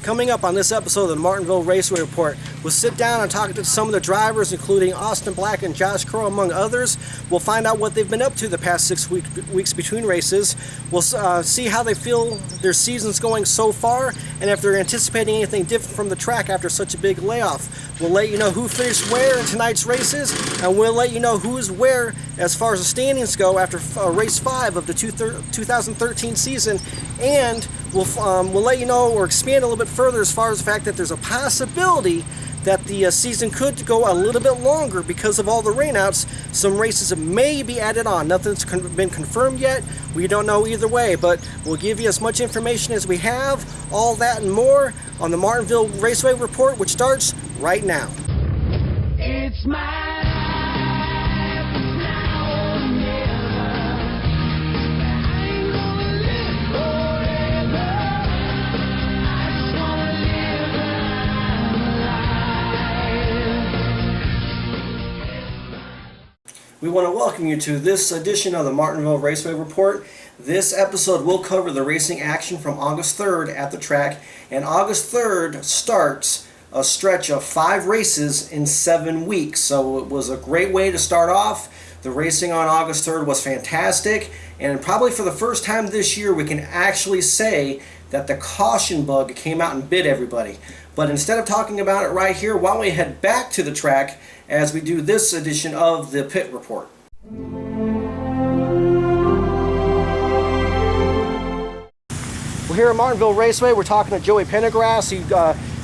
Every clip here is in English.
Coming up on this episode of the Martinville Raceway Report, we'll sit down and talk to some of the drivers, including Austin Black and Josh Crow, among others. We'll find out what they've been up to the past 6 weeks between races. We'll see how they feel their season's going so far, and if they're anticipating anything different from the track after such a big layoff. We'll let you know who finished where in tonight's races, and we'll let you know who's where as far as the standings go after race 5 of the 2013 season, and we'll let you know or expand a little bit further as far as the fact that there's a possibility that the season could go a little bit longer because of all the rainouts. Some races may be added on. Nothing's been confirmed yet. We don't know either way, but we'll give you as much information as we have, all that and more on the Martinville Raceway Report, which starts right now. It's my We want to welcome you to this edition of the Martinville Raceway Report. This episode will cover the racing action from August 3rd at the track, and August 3rd starts a stretch of 5 races in 7 weeks, so it was a great way to start off. The racing on August 3rd was fantastic, and probably for the first time this year we can actually say that the caution bug came out and bit everybody. But instead of talking about it right here, why don't we head back to the track as we do this edition of the Pit Report. We're here at Martinville Raceway. We're talking to Joey Pendergrass. He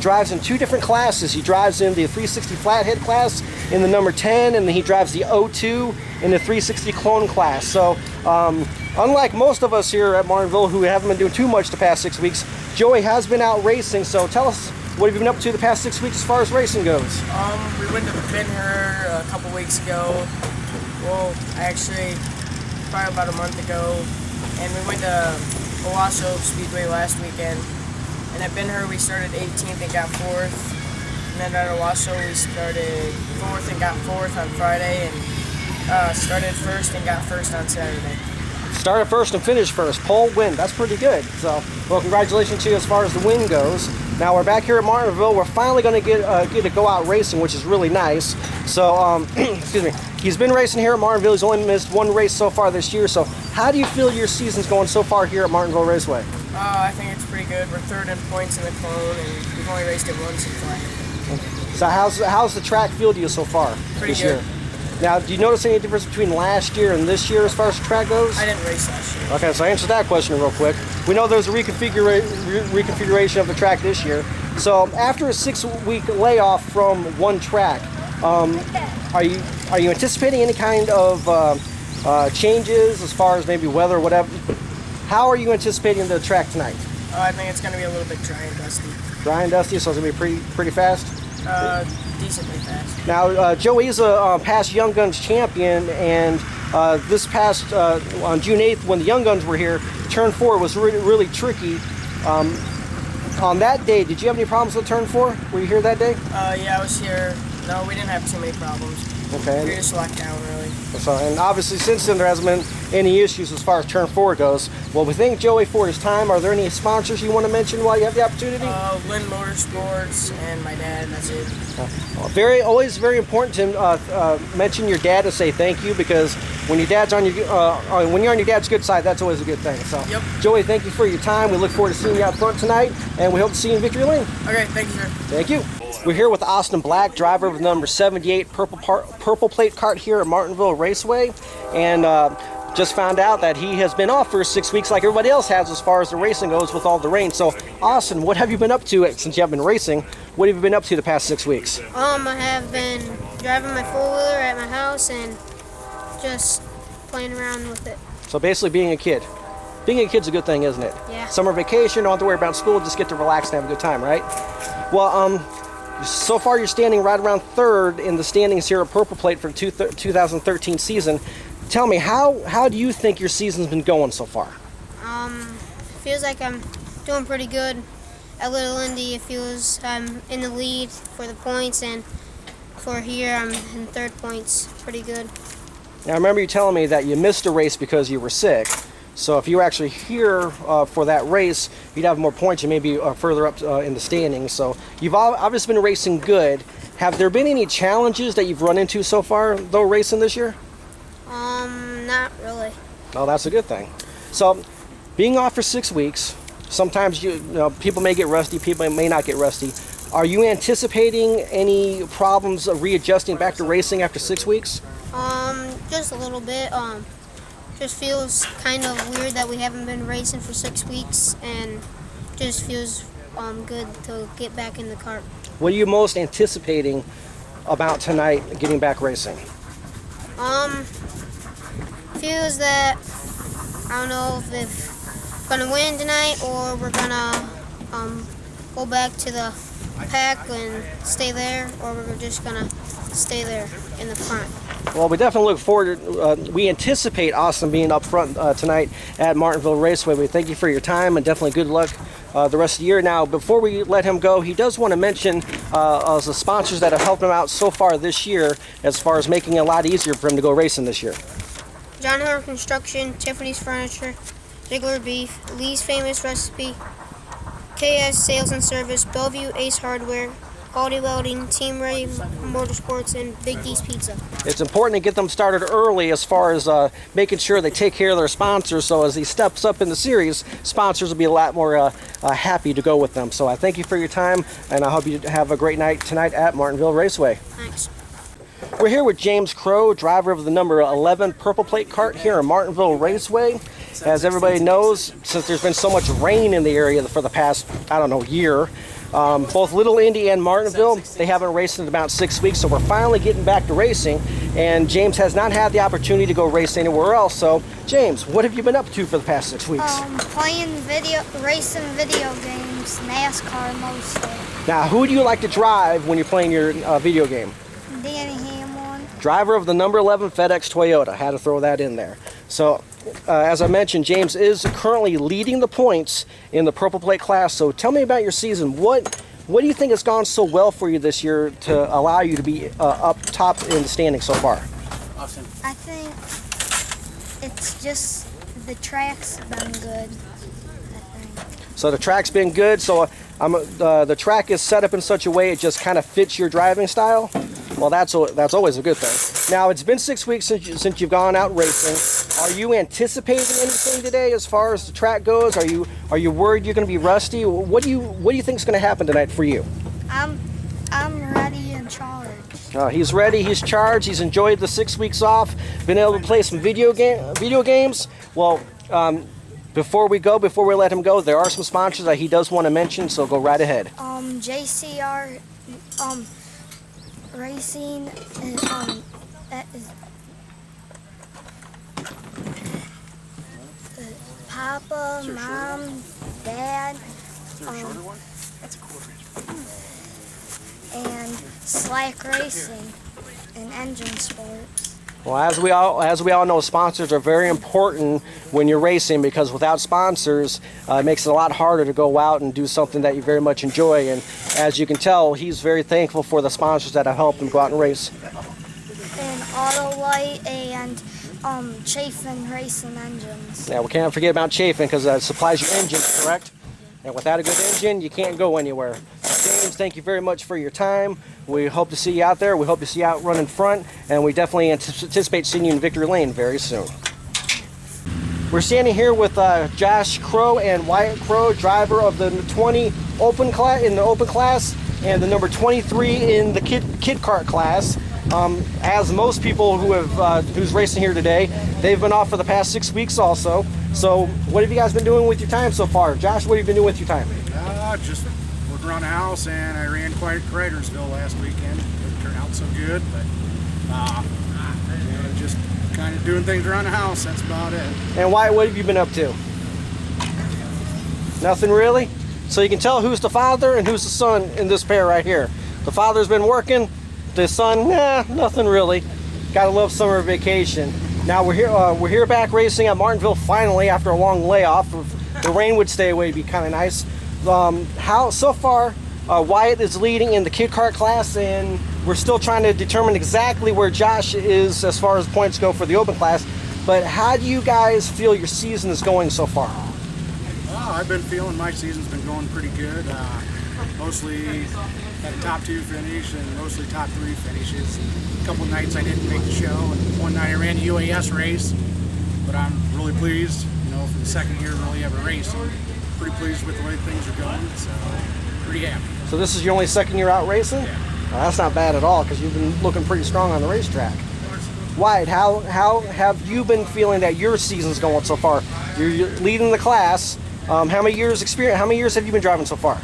drives in 2 different classes. He drives in the 360 flathead class in the number 10, and then he drives the 02 in the 360 clone class. So unlike most of us here at Martinville who haven't been doing too much the past 6 weeks, Joey has been out racing. So tell us, what have you been up to the past 6 weeks as far as racing goes? We went to Pendergrass a couple weeks ago. Well, actually, probably about a month ago. And we went to Owasso Speedway last weekend. And at Pendergrass we started 18th and got 4th. And then at Owasso we started 4th and got 4th on Friday. And started 1st and got 1st on Saturday. Started first and finished first. Pole win. That's pretty good. So, well, congratulations to you as far as the win goes. Now we're back here at Martinville. We're finally going to get to go out racing, which is really nice. So, excuse me. He's been racing here at Martinville. He's only missed 1 race so far this year. So, how do you feel your season's going so far here at Martinville Raceway? I think it's pretty good. We're 3rd in points in the clone, and we've only raced it once in flag. So, how's the track feel to you so far pretty this good. year? Now, do you notice any difference between last year and this year as far as the track goes? I didn't race last year. Okay, so answer that question real quick. We know there's a reconfiguration of the track this year. So after a 6-week layoff from one track, are you anticipating any kind of changes as far as maybe weather or whatever? How are you anticipating the track tonight? I think it's going to be a little bit dry and dusty. Dry and dusty, so it's going to be pretty fast? Decently fast. Now, Joey's a past Young Guns champion, and this past, on June 8th, when the Young Guns were here, turn 4 was really tricky. On that day, did you have any problems with turn 4? Were you here that day? Yeah, I was here. No, we didn't have too many problems. Okay. We just locked down, really. So, and obviously, since then, there hasn't been any issues as far as turn 4 goes. Well, we thank Joey for his time. Are there any sponsors you want to mention while you have the opportunity? Lynn Motorsports and my dad, that's it. Always very important to mention your dad to say thank you, because when your dad's on when you're on your dad's good side, that's always a good thing. So, yep. Joey, thank you for your time. We look forward to seeing you out front tonight, and we hope to see you in Victory Lane. Okay, thank you, sir. Thank you. We're here with Austin Black, driver of number 78 purple plate cart here at Martinville Raceway, and just found out that he has been off for 6 weeks like everybody else has as far as the racing goes with all the rain. So, Austin, what have you been up to since you have been racing? What have you been up to the past 6 weeks? I have been driving my four-wheeler at my house and just playing around with it. So basically being a kid. Being a kid's a good thing, isn't it? Yeah. Summer vacation, don't have to worry about school, just get to relax and have a good time, right? Well, so far you're standing right around 3rd in the standings here at Purple Plate for the 2013 season. Tell me, how do you think your season's been going so far? Feels like I'm doing pretty good. At Little Indy, it feels I'm in the lead for the points, and for here, I'm in 3rd points. Pretty good. Now, I remember you telling me that you missed a race because you were sick. So if you were actually here for that race, you'd have more points. You may be further up in the standings. So you've obviously been racing good. Have there been any challenges that you've run into so far, though, racing this year? Not really. Oh, that's a good thing. So being off for 6 weeks, sometimes people may get rusty, people may not get rusty. Are you anticipating any problems of readjusting back to racing after 6 weeks? Just a little bit. Just feels kind of weird that we haven't been racing for 6 weeks, and just feels good to get back in the kart. What are you most anticipating about tonight getting back racing? Feels that I don't know if we're gonna win tonight or we're gonna go back to the pack and stay there, or we're just gonna stay there in the front. Well, we definitely look forward to, we anticipate Austin being up front tonight at Martinville Raceway. We thank you for your time and definitely good luck the rest of the year. Now, before we let him go, he does want to mention the sponsors that have helped him out so far this year as far as making it a lot easier for him to go racing this year. John Hunter Construction, Tiffany's Furniture, Ziegler Beef, Lee's Famous Recipe, KS Sales and Service, Bellevue Ace Hardware, Quality Welding, Team Ray Motorsports, and Big D's Pizza. It's important to get them started early as far as making sure they take care of their sponsors, so as he steps up in the series, sponsors will be a lot more happy to go with them. So I thank you for your time, and I hope you have a great night tonight at Martinville Raceway. Thanks. We're here with James Crow, driver of the number 11 Purple Plate cart here in Martinville Raceway. As everybody knows, since there's been so much rain in the area for the past, I don't know, year, both Little Indy and Martinville, they haven't raced in about 6 weeks, so we're finally getting back to racing, and James has not had the opportunity to go race anywhere else. So, James, what have you been up to for the past 6 weeks? Racing video games, NASCAR mostly. Now, who do you like to drive when you're playing your video game? Danny Hamlin. Driver of the number 11 FedEx Toyota. Had to throw that in there. So, as I mentioned, James is currently leading the points in the Purple Plate class. So tell me about your season. What do you think has gone so well for you this year to allow you to be up top in the standings so far? Austin. I think it's just the track's been good, I think. So the track's been good. So the track is set up in such a way it just kind of fits your driving style. Well, that's always a good thing. Now, it's been 6 weeks since you've gone out racing. Are you anticipating anything today as far as the track goes? Are you worried you're going to be rusty? What do you think is going to happen tonight for you? I'm ready and charged. He's ready. He's charged. He's enjoyed the 6 weeks off. Been able to play some video games. Well, before we let him go, there are some sponsors that he does want to mention. So go right ahead. JCR. Racing and Papa, Mom, Dad, and Slack Racing and Engine Sports. Well, as we all know, sponsors are very important when you're racing, because without sponsors, it makes it a lot harder to go out and do something that you very much enjoy. And as you can tell, he's very thankful for the sponsors that have helped him go out and race. And Autolite and Chafin Racing Engines. Yeah, we can't forget about Chafin, because it supplies your engine, correct? And without a good engine, you can't go anywhere. James, thank you very much for your time. We hope to see you out there. We hope to see you out running front, and we definitely anticipate seeing you in victory lane very soon. We're standing here with Josh Crow and Wyatt Crow, driver of the 20 open class in the open class and the number 23 in the kid kart class. As most people who's racing here today, they've been off for the past 6 weeks also. So what have you guys been doing with your time so far? Josh, what have you been doing with your time? Just working around the house, and I ran Cridersville last weekend. Didn't turn out so good, but just kind of doing things around the house. That's about it. And Wyatt, what have you been up to? Nothing really? So you can tell who's the father and who's the son in this pair right here. The father's been working. The son, nothing really. Gotta love summer vacation. Now we're here back racing at Martinville finally after a long layoff. If the rain would stay away, it'd be kind of nice. How so far? Wyatt is leading in the kid kart class, and we're still trying to determine exactly where Josh is as far as points go for the open class. but how do you guys feel your season is going so far? I've been feeling my season's been going pretty good. Mostly had a top 2 finish and mostly top 3 finishes. A couple nights I didn't make the show, and one night I ran the UAS race, but I'm really pleased, you know, for the second year really ever raced. I'm pretty pleased with the way things are going, so pretty happy. So this is your only second year out racing? Yeah. Well, that's not bad at all, because you've been looking pretty strong on the racetrack. Wyatt, how have you been feeling that your season's going so far? You're leading the class. How many years experience? How many years have you been driving so far?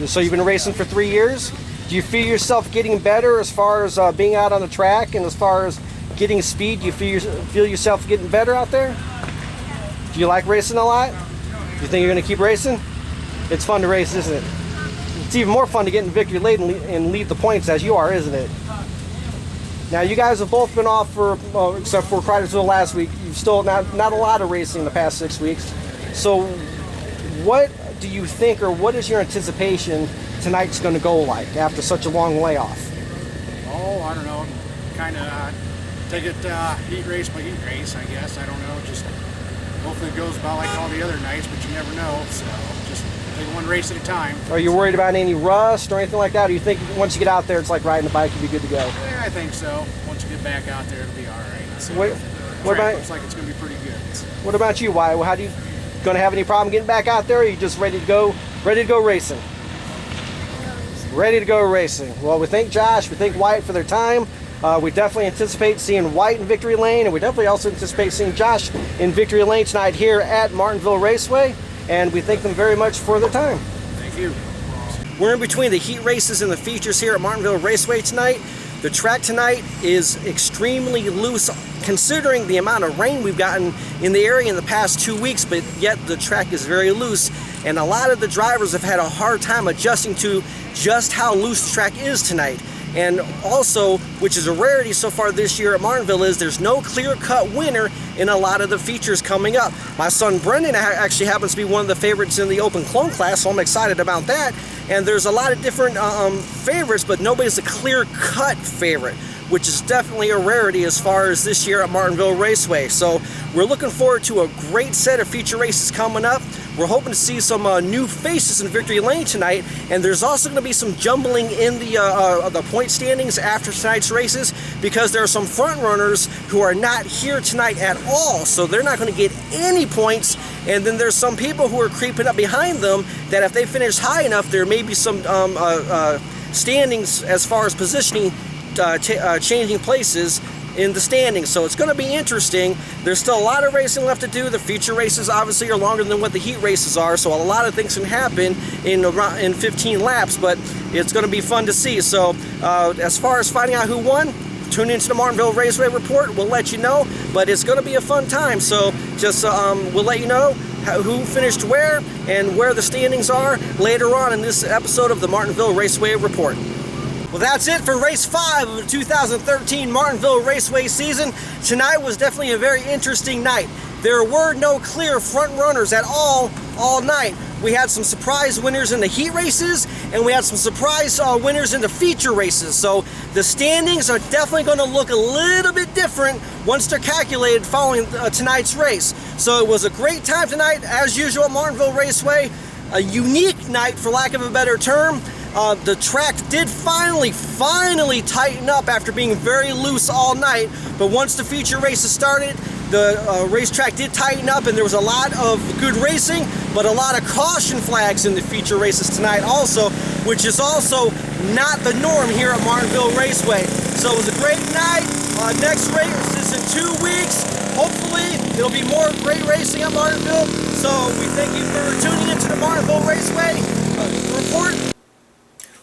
So you've been racing for 3 years. Do you feel yourself getting better as far as being out on the track, and as far as getting speed? Do you feel yourself getting better out there? Do you like racing a lot? Do you think you're going to keep racing? It's fun to race, isn't it? It's even more fun to get in victory lane and lead the points as you are, isn't it? Now, you guys have both been off for, except for Cridersville last week. You've still not a lot of racing in the past 6 weeks. So what do you think, or what is your anticipation tonight's going to go like after such a long layoff? Oh, I don't know. Kind of take it heat race by heat race, I guess. I don't know. Just hopefully it goes about like all the other nights, but you never know. So just take one race at a time. Are you worried about any rust or anything like that? Or do you think once you get out there, it's like riding a bike, you'll be good to go? Yeah, I think so. Once you get back out there, it'll be all right. So what about? Looks like it's going to be pretty good. So. What about you, Wyatt? How do you going to have any problem getting back out there? Or are you just ready to go racing? Ready to go racing. Well, we thank Josh, we thank Wyatt for their time. We definitely anticipate seeing Wyatt in victory lane, and we definitely also anticipate seeing Josh in victory lane tonight here at Martinville Raceway, and we thank them very much for their time. Thank you. We're in between the heat races and the features here at Martinville Raceway tonight. The track tonight is extremely loose considering the amount of rain we've gotten in the area in the past 2 weeks, but yet the track is very loose, and a lot of the drivers have had a hard time adjusting to just how loose the track is tonight. And also, which is a rarity so far this year at Martinville, is there's no clear-cut winner in a lot of the features coming up. My son Brendan actually happens to be one of the favorites in the open clone class, so I'm excited about that. And there's a lot of different favorites, but nobody's a clear-cut favorite, which is definitely a rarity as far as this year at Martinville Raceway. So we're looking forward to a great set of feature races coming up. We're hoping to see some new faces in victory lane tonight, and there's also going to be some jumbling in the point standings after tonight's races, because there are some front runners who are not here tonight at all, so they're not going to get any points. And then there's some people who are creeping up behind them that if they finish high enough, there may be some standings as far as positioning changing places in the standings. So it's going to be interesting. There's still a lot of racing left to do. The feature races obviously are longer than what the heat races are, so a lot of things can happen in 15 laps, but it's going to be fun to see. So as far as finding out who won, tune into the Martinville Raceway Report. We'll let you know, but it's going to be a fun time. So just we'll let you know who finished where and where the standings are later on in this episode of the Martinville Raceway Report. Well, that's it for race 5 of the 2013 Martinville Raceway season. Tonight was definitely a very interesting night. There were no clear front runners at all night. We had some surprise winners in the heat races, and we had some surprise winners in the feature races. So the standings are definitely going to look a little bit different once they're calculated following tonight's race. So it was a great time tonight, as usual at Martinville Raceway. A unique night, for lack of a better term. The track did finally tighten up after being very loose all night, but once the feature races started, the racetrack did tighten up, and there was a lot of good racing, but a lot of caution flags in the feature races tonight also, which is also not the norm here at Martinville Raceway. So it was a great night. Next race is in 2 weeks. Hopefully it'll be more great racing at Martinville. So we thank you for tuning into the Martinville Raceway Report.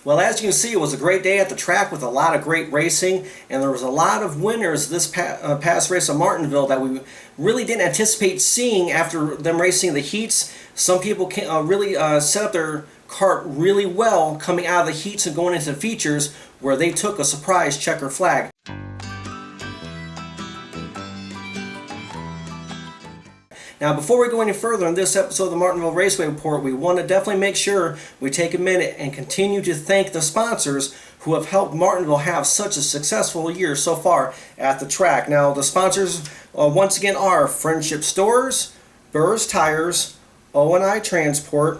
Well, as you can see, it was a great day at the track with a lot of great racing, and there was a lot of winners this past race at Martinville that we really didn't anticipate seeing after them racing the heats. Some people really set up their cart really well coming out of the heats and going into the features, where they took a surprise checker flag. Now, before we go any further in this episode of the Martinville Raceway Report, we want to definitely make sure we take a minute and continue to thank the sponsors who have helped Martinville have such a successful year so far at the track. Now, the sponsors once again are Friendship Stores, Burr's Tires, O&I Transport,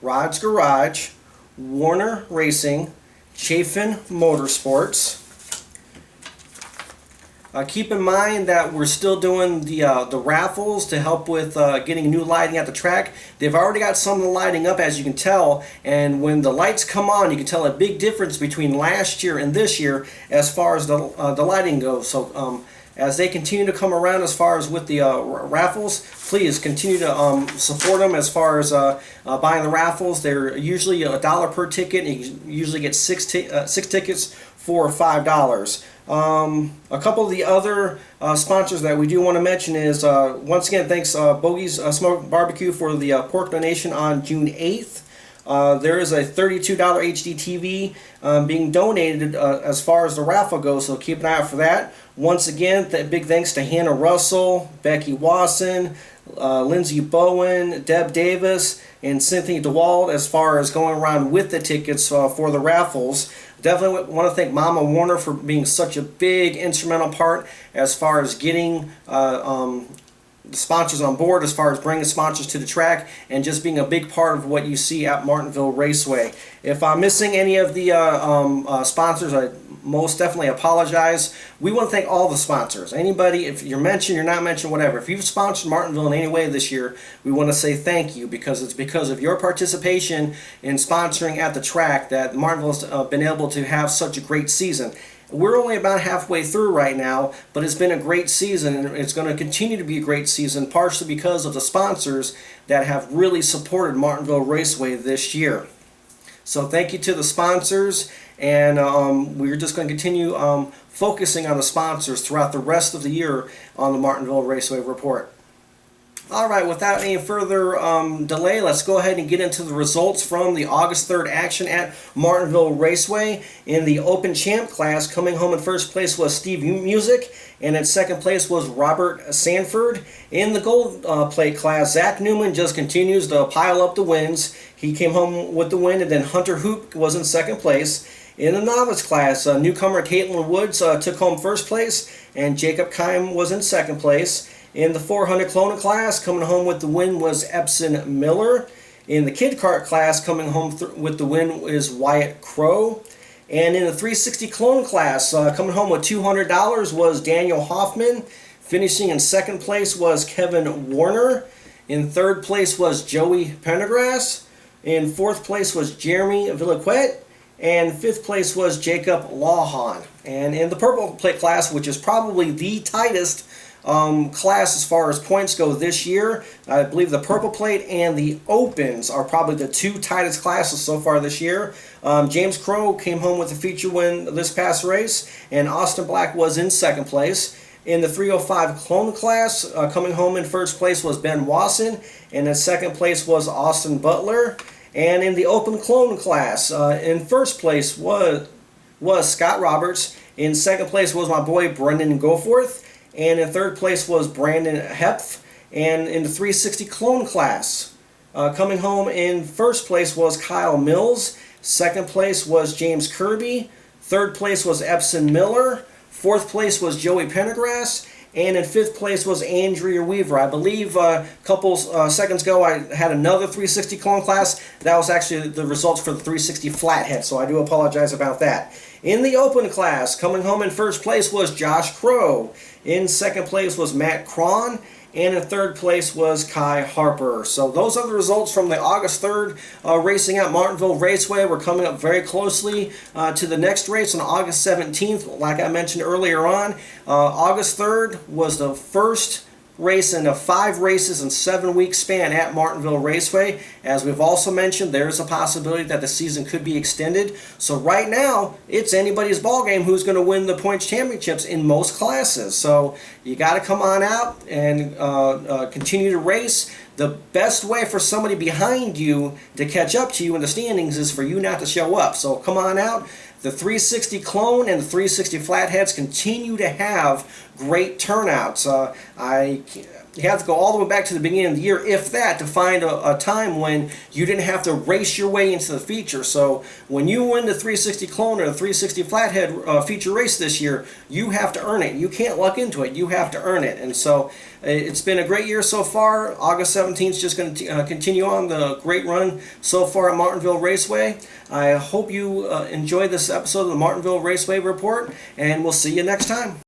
Rod's Garage, Warner Racing, Chafin Motorsports. Keep in mind that we're still doing the raffles to help with getting new lighting at the track. They've already got some of the lighting up, as you can tell, and when the lights come on, you can tell a big difference between last year and this year as far as the lighting goes. So as they continue to come around as far as with the raffles, please continue to support them as far as buying the raffles. They're usually $1 per ticket, and you usually get six tickets for $5. A couple of the other sponsors that we do want to mention is, once again, thanks Bogey's Smoke Barbecue for the pork donation on June 8th. There is a $32 HD TV being donated as far as the raffle goes, so keep an eye out for that. Once again, big thanks to Hannah Russell, Becky Wasson, Lindsay Bowen, Deb Davis, and Cynthia DeWald as far as going around with the tickets for the raffles. Definitely want to thank Mama Warner for being such a big instrumental part as far as getting the sponsors on board, as far as bringing sponsors to the track, and just being a big part of what you see at Martinville Raceway. If I'm missing any of the sponsors, I most definitely apologize. We want to thank all the sponsors. Anybody, if you're mentioned, you're not mentioned, whatever. If you've sponsored Martinville in any way this year, we want to say thank you, because it's because of your participation in sponsoring at the track that Martinville's been able to have such a great season. We're only about halfway through right now, but it's been a great season, and it's going to continue to be a great season, partially because of the sponsors that have really supported Martinville Raceway this year. So thank you to the sponsors, and we're just going to continue focusing on the sponsors throughout the rest of the year on the Martinville Raceway Report. Alright, without any further delay, let's go ahead and get into the results from the August 3rd action at Martinville Raceway. In the Open Champ class, coming home in first place was Steve Music, and in second place was Robert Sanford. In the Gold Plate class, Zach Newman just continues to pile up the wins. He came home with the win, and then Hunter Hoop was in second place. In the Novice class, newcomer Caitlin Woods took home first place, and Jacob Keim was in second place. In the 400 Clone class, coming home with the win was Epson Miller. In the Kid Kart class, coming home with the win is Wyatt Crow. And in the 360 Clone class, coming home with $200 was Daniel Hoffman. Finishing in second place was Kevin Warner. In third place was Joey Pendergrass. In fourth place was Jeremy Villaquette. And fifth place was Jacob Lawhon. And in the Purple Plate class, which is probably the tightest class as far as points go this year, I believe the Purple Plate and the Opens are probably the two tightest classes so far this year. James Crow came home with a feature win this past race, and Austin Black was in second place. In the 305 Clone class, coming home in first place was Ben Wasson, and in second place was Austin Butler. And in the Open Clone class, in first place was Scott Roberts. In second place was my boy Brendan Goforth. And in third place was Brandon Hepth. And in the 360 Clone class, coming home in first place was Kyle Mills. Second place was James Kirby. Third place was Epson Miller. Fourth place was Joey Pendergrass. And in fifth place was Andrea Weaver. I believe a couple seconds ago I had another 360 Clone class. That was actually the results for the 360 Flathead, so I do apologize about that. In the Open class, coming home in first place was Josh Crow. In second place was Matt Cron. And in third place was Kai Harper. So those are the results from the August 3rd racing at Martinville Raceway. We're coming up very closely to the next race on August 17th. Like I mentioned earlier on, August 3rd was the first race in a 5 races in 7 week span at Martinville Raceway. As we've also mentioned, there is a possibility that the season could be extended. So right now, it's anybody's ball game who's going to win the points championships in most classes. So you got to come on out and continue to race. The best way for somebody behind you to catch up to you in the standings is for you not to show up. So come on out. The 360 Clone and the 360 Flatheads continue to have great turnouts. I You have to go all the way back to the beginning of the year, if that, to find a time when you didn't have to race your way into the feature. So when you win the 360 Clone or the 360 Flathead feature race this year, you have to earn it. You can't luck into it. You have to earn it. And so it's been a great year so far. August 17th is just going to continue on the great run so far at Martinville Raceway. I hope you enjoyed this episode of the Martinville Raceway Report, and we'll see you next time.